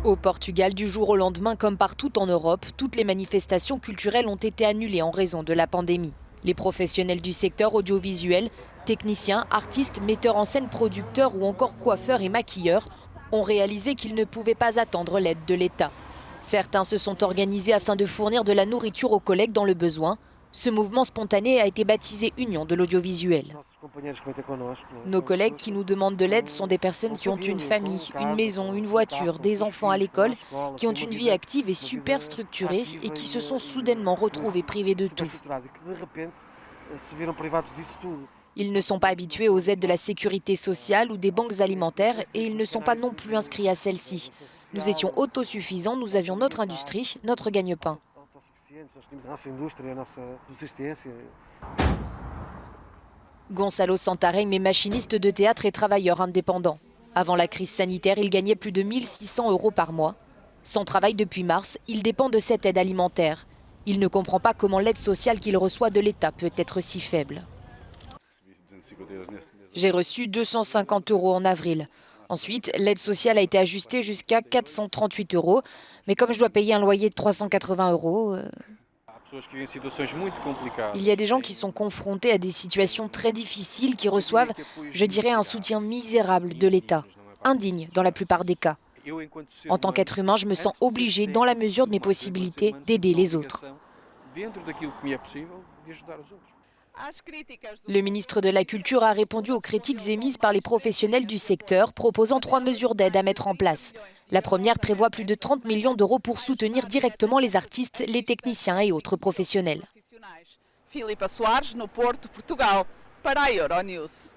Au Portugal, du jour au lendemain, comme partout en Europe, toutes les manifestations culturelles ont été annulées en raison de la pandémie. Les professionnels du secteur audiovisuel, techniciens, artistes, metteurs en scène, producteurs ou encore coiffeurs et maquilleurs ont réalisé qu'ils ne pouvaient pas attendre l'aide de l'État. Certains se sont organisés afin de fournir de la nourriture aux collègues dans le besoin. Ce mouvement spontané a été baptisé Union de l'audiovisuel. Nos collègues qui nous demandent de l'aide sont des personnes qui ont une famille, une maison, une voiture, des enfants à l'école, qui ont une vie active et super structurée et qui se sont soudainement retrouvés privés de tout. Ils ne sont pas habitués aux aides de la sécurité sociale ou des banques alimentaires et ils ne sont pas non plus inscrits à celles-ci. Nous étions autosuffisants, nous avions notre industrie, notre gagne-pain. Gonçalo Santarém est machiniste de théâtre et travailleur indépendant. Avant la crise sanitaire, il gagnait plus de 1 600 € par mois. Sans travail depuis mars, il dépend de cette aide alimentaire. Il ne comprend pas comment l'aide sociale qu'il reçoit de l'État peut être si faible. J'ai reçu 250 € en avril. Ensuite, l'aide sociale a été ajustée jusqu'à 438 €. Mais comme je dois payer un loyer de 380 €... Il y a des gens qui sont confrontés à des situations très difficiles, qui reçoivent, je dirais, un soutien misérable de l'État, indigne dans la plupart des cas. En tant qu'être humain, je me sens obligé, dans la mesure de mes possibilités, d'aider les autres. Le ministre de la Culture a répondu aux critiques émises par les professionnels du secteur, proposant 3 mesures d'aide à mettre en place. La première prévoit plus de 30 millions d'euros pour soutenir directement les artistes, les techniciens et autres professionnels. Filipa Soares, no Porto, Portugal, para a Euronews.